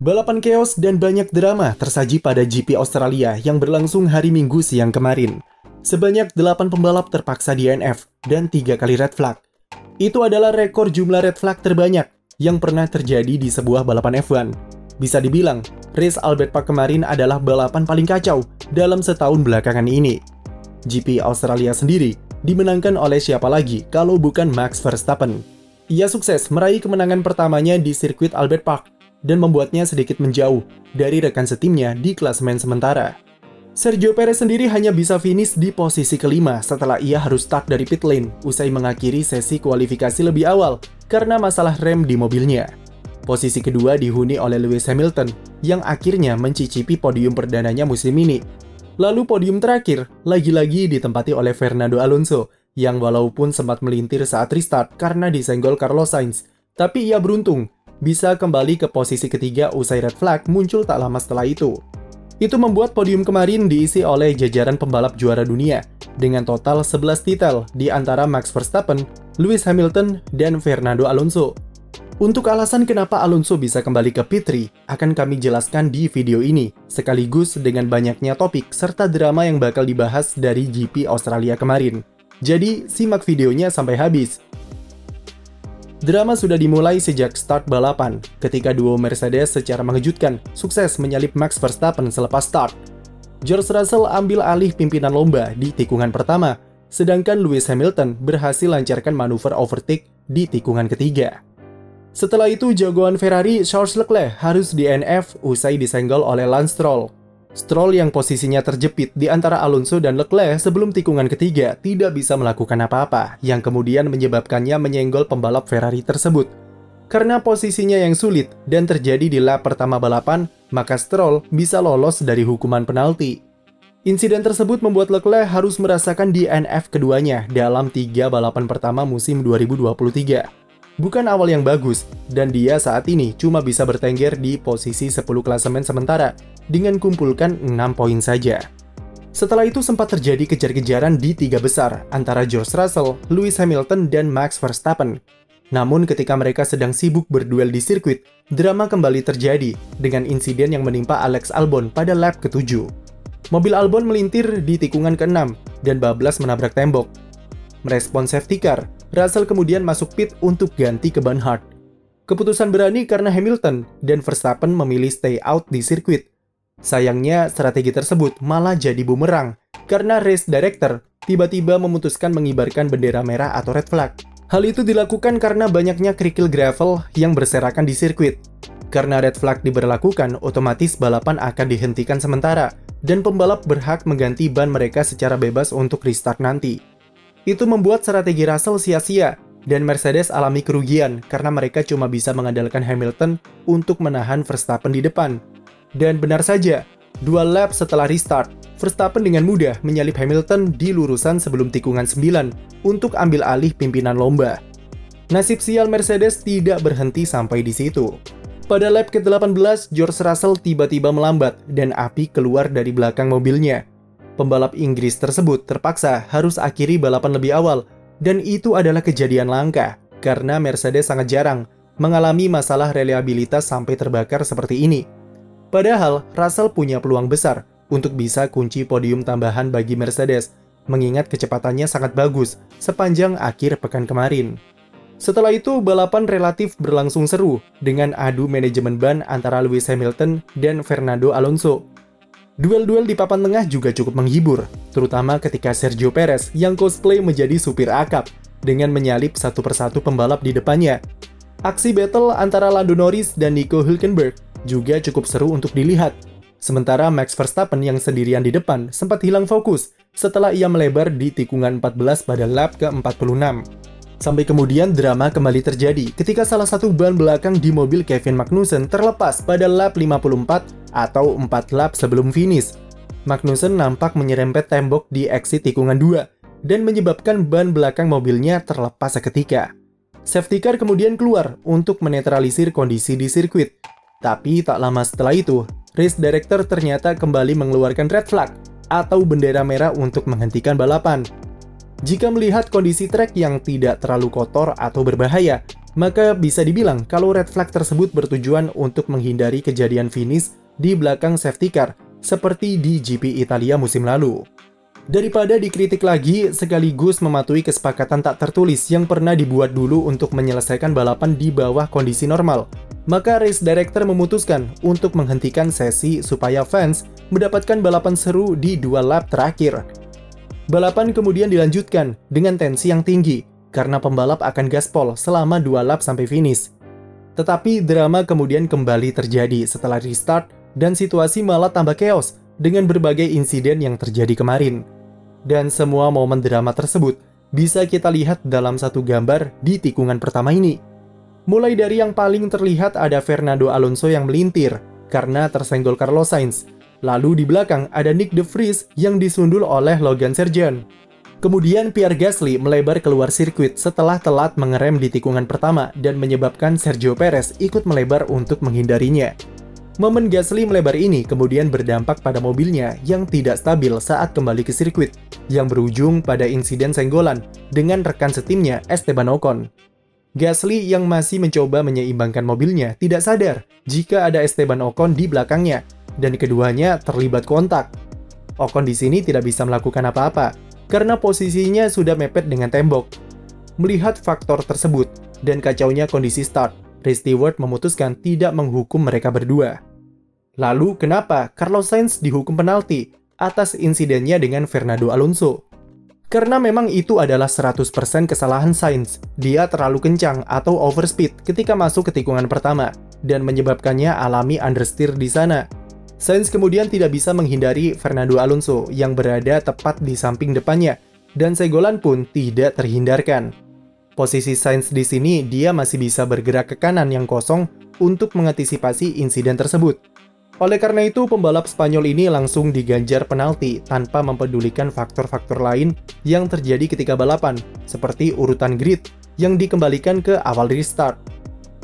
Balapan chaos dan banyak drama tersaji pada GP Australia yang berlangsung hari Minggu siang kemarin. Sebanyak 8 pembalap terpaksa DNF dan 3 kali red flag. Itu adalah rekor jumlah red flag terbanyak yang pernah terjadi di sebuah balapan F1. Bisa dibilang, race Albert Park kemarin adalah balapan paling kacau dalam setahun belakangan ini. GP Australia sendiri dimenangkan oleh siapa lagi kalau bukan Max Verstappen. Ia sukses meraih kemenangan pertamanya di sirkuit Albert Park dan membuatnya sedikit menjauh dari rekan setimnya di klasemen sementara. Sergio Perez sendiri hanya bisa finish di posisi kelima setelah ia harus start dari pit lane usai mengakhiri sesi kualifikasi lebih awal karena masalah rem di mobilnya. Posisi kedua dihuni oleh Lewis Hamilton yang akhirnya mencicipi podium perdananya musim ini. Lalu podium terakhir lagi-lagi ditempati oleh Fernando Alonso yang walaupun sempat melintir saat restart karena disenggol Carlos Sainz, tapi ia beruntung bisa kembali ke posisi ketiga usai red flag muncul tak lama setelah itu. Itu membuat podium kemarin diisi oleh jajaran pembalap juara dunia dengan total 11 titel di antara Max Verstappen, Lewis Hamilton, dan Fernando Alonso. Untuk alasan kenapa Alonso bisa kembali ke P3 akan kami jelaskan di video ini, sekaligus dengan banyaknya topik serta drama yang bakal dibahas dari GP Australia kemarin. Jadi, simak videonya sampai habis. Drama sudah dimulai sejak start balapan, ketika duo Mercedes secara mengejutkan sukses menyalip Max Verstappen selepas start. George Russell ambil alih pimpinan lomba di tikungan pertama, sedangkan Lewis Hamilton berhasil lancarkan manuver overtake di tikungan ketiga. Setelah itu, jagoan Ferrari Charles Leclerc harus DNF usai disenggol oleh Lance Stroll. Stroll yang posisinya terjepit di antara Alonso dan Leclerc sebelum tikungan ketiga tidak bisa melakukan apa-apa, yang kemudian menyebabkannya menyenggol pembalap Ferrari tersebut. Karena posisinya yang sulit dan terjadi di lap pertama balapan, maka Stroll bisa lolos dari hukuman penalti. Insiden tersebut membuat Leclerc harus merasakan DNF keduanya dalam 3 balapan pertama musim 2023. Bukan awal yang bagus, dan dia saat ini cuma bisa bertengger di posisi 10 klasemen sementara dengan kumpulkan 6 poin saja. Setelah itu sempat terjadi kejar-kejaran di 3 besar antara George Russell, Lewis Hamilton, dan Max Verstappen. Namun ketika mereka sedang sibuk berduel di sirkuit, drama kembali terjadi dengan insiden yang menimpa Alex Albon pada lap ke-7. Mobil Albon melintir di tikungan ke-6 dan bablas menabrak tembok. Merespons safety car, Russell kemudian masuk pit untuk ganti ke ban hard. Keputusan berani karena Hamilton dan Verstappen memilih stay out di sirkuit. Sayangnya, strategi tersebut malah jadi bumerang karena race director tiba-tiba memutuskan mengibarkan bendera merah atau red flag. Hal itu dilakukan karena banyaknya kerikil gravel yang berserakan di sirkuit. Karena red flag diberlakukan, otomatis balapan akan dihentikan sementara dan pembalap berhak mengganti ban mereka secara bebas untuk restart nanti. Itu membuat strategi Russell sia-sia, dan Mercedes alami kerugian karena mereka cuma bisa mengandalkan Hamilton untuk menahan Verstappen di depan. Dan benar saja, 2 lap setelah restart, Verstappen dengan mudah menyalip Hamilton di lurusan sebelum tikungan 9 untuk ambil alih pimpinan lomba. Nasib sial Mercedes tidak berhenti sampai di situ. Pada lap ke-18, George Russell tiba-tiba melambat dan api keluar dari belakang mobilnya. Pembalap Inggris tersebut terpaksa harus akhiri balapan lebih awal, dan itu adalah kejadian langka karena Mercedes sangat jarang mengalami masalah reliabilitas sampai terbakar seperti ini. Padahal Russell punya peluang besar untuk bisa kunci podium tambahan bagi Mercedes, mengingat kecepatannya sangat bagus sepanjang akhir pekan kemarin. Setelah itu, balapan relatif berlangsung seru dengan adu manajemen ban antara Lewis Hamilton dan Fernando Alonso. Duel-duel di papan tengah juga cukup menghibur, terutama ketika Sergio Perez yang cosplay menjadi supir akap dengan menyalip satu persatu pembalap di depannya. Aksi battle antara Lando Norris dan Nico Hülkenberg juga cukup seru untuk dilihat. Sementara Max Verstappen yang sendirian di depan sempat hilang fokus setelah ia melebar di tikungan 14 pada lap ke-46. Sampai kemudian drama kembali terjadi ketika salah satu ban belakang di mobil Kevin Magnussen terlepas pada lap 54 atau 4 lap sebelum finish. Magnussen nampak menyerempet tembok di exit tikungan 2 dan menyebabkan ban belakang mobilnya terlepas seketika. Safety car kemudian keluar untuk menetralisir kondisi di sirkuit. Tapi tak lama setelah itu, race director ternyata kembali mengeluarkan red flag atau bendera merah untuk menghentikan balapan. Jika melihat kondisi trek yang tidak terlalu kotor atau berbahaya, Maka bisa dibilang kalau red flag tersebut bertujuan untuk menghindari kejadian finish di belakang safety car seperti di GP Italia musim lalu. Daripada dikritik lagi, sekaligus mematuhi kesepakatan tak tertulis yang pernah dibuat dulu untuk menyelesaikan balapan di bawah kondisi normal, maka race director memutuskan untuk menghentikan sesi supaya fans mendapatkan balapan seru di 2 lap terakhir. Balapan kemudian dilanjutkan dengan tensi yang tinggi, karena pembalap akan gaspol selama 2 lap sampai finish. Tetapi drama kemudian kembali terjadi setelah restart dan situasi malah tambah chaos dengan berbagai insiden yang terjadi kemarin. Dan semua momen drama tersebut bisa kita lihat dalam satu gambar di tikungan pertama ini. Mulai dari yang paling terlihat ada Fernando Alonso yang melintir karena tersenggol Carlos Sainz. Lalu di belakang ada Nick De Vries yang disundul oleh Logan Sargeant. Kemudian Pierre Gasly melebar keluar sirkuit setelah telat mengerem di tikungan pertama dan menyebabkan Sergio Perez ikut melebar untuk menghindarinya. Momen Gasly melebar ini kemudian berdampak pada mobilnya yang tidak stabil saat kembali ke sirkuit, yang berujung pada insiden senggolan dengan rekan setimnya Esteban Ocon. Gasly yang masih mencoba menyeimbangkan mobilnya tidak sadar jika ada Esteban Ocon di belakangnya dan keduanya terlibat kontak. Ocon di sini tidak bisa melakukan apa-apa karena posisinya sudah mepet dengan tembok. Melihat faktor tersebut dan kacaunya kondisi start, race steward memutuskan tidak menghukum mereka berdua. Lalu kenapa Carlos Sainz dihukum penalti atas insidennya dengan Fernando Alonso? Karena memang itu adalah 100% kesalahan Sainz. Dia terlalu kencang atau overspeed ketika masuk ke tikungan pertama dan menyebabkannya alami understeer di sana. Sainz kemudian tidak bisa menghindari Fernando Alonso yang berada tepat di samping depannya, dan segolan pun tidak terhindarkan. Posisi Sainz di sini dia masih bisa bergerak ke kanan yang kosong untuk mengantisipasi insiden tersebut. Oleh karena itu, pembalap Spanyol ini langsung diganjar penalti tanpa mempedulikan faktor-faktor lain yang terjadi ketika balapan, seperti urutan grid yang dikembalikan ke awal restart.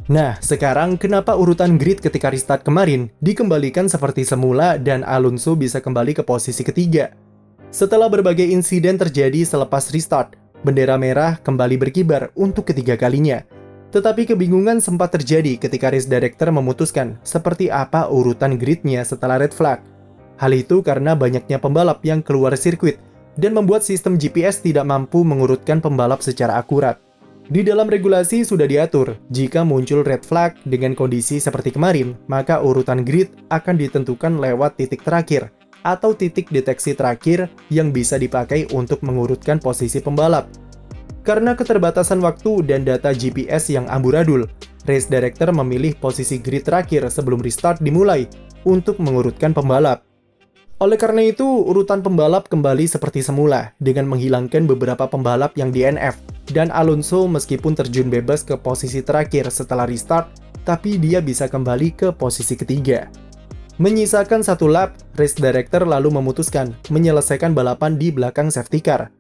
Nah, sekarang kenapa urutan grid ketika restart kemarin dikembalikan seperti semula dan Alonso bisa kembali ke posisi ketiga? Setelah berbagai insiden terjadi selepas restart, bendera merah kembali berkibar untuk ketiga kalinya. Tetapi kebingungan sempat terjadi ketika race director memutuskan seperti apa urutan gridnya setelah red flag. Hal itu karena banyaknya pembalap yang keluar sirkuit dan membuat sistem GPS tidak mampu mengurutkan pembalap secara akurat. Di dalam regulasi sudah diatur, jika muncul red flag dengan kondisi seperti kemarin, maka urutan grid akan ditentukan lewat titik terakhir atau titik deteksi terakhir yang bisa dipakai untuk mengurutkan posisi pembalap. Karena keterbatasan waktu dan data GPS yang amburadul, race director memilih posisi grid terakhir sebelum restart dimulai untuk mengurutkan pembalap. Oleh karena itu, urutan pembalap kembali seperti semula dengan menghilangkan beberapa pembalap yang DNF, dan Alonso meskipun terjun bebas ke posisi terakhir setelah restart, tapi dia bisa kembali ke posisi ketiga. Menyisakan satu lap, race director lalu memutuskan menyelesaikan balapan di belakang safety car.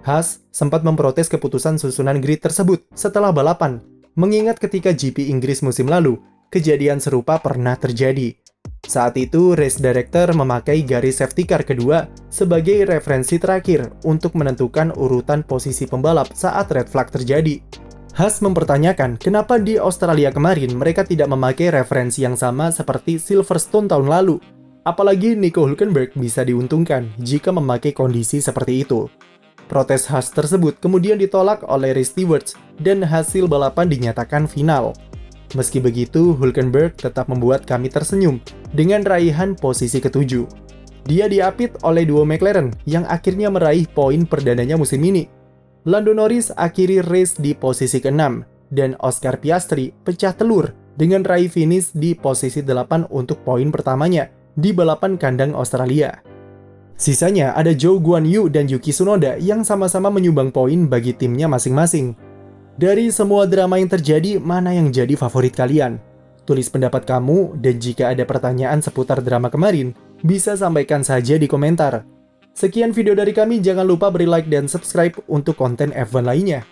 Haas sempat memprotes keputusan susunan grid tersebut setelah balapan, mengingat ketika GP Inggris musim lalu, kejadian serupa pernah terjadi. Saat itu, race director memakai garis safety car kedua sebagai referensi terakhir untuk menentukan urutan posisi pembalap saat red flag terjadi. Haas mempertanyakan kenapa di Australia kemarin mereka tidak memakai referensi yang sama seperti Silverstone tahun lalu. Apalagi Nico Hülkenberg bisa diuntungkan jika memakai kondisi seperti itu. Protes Haas tersebut kemudian ditolak oleh race stewards dan hasil balapan dinyatakan final. Meski begitu, Hülkenberg tetap membuat kami tersenyum dengan raihan posisi ke-7. Dia diapit oleh duo McLaren yang akhirnya meraih poin perdananya musim ini. Lando Norris akhiri race di posisi ke-6 dan Oscar Piastri pecah telur dengan raih finish di posisi 8 untuk poin pertamanya di balapan kandang Australia. Sisanya ada Zhou Guanyu dan Yuki Tsunoda yang sama-sama menyumbang poin bagi timnya masing-masing. Dari semua drama yang terjadi, mana yang jadi favorit kalian? Tulis pendapat kamu, dan jika ada pertanyaan seputar drama kemarin, bisa sampaikan saja di komentar. Sekian video dari kami, jangan lupa beri like dan subscribe untuk konten F1 lainnya.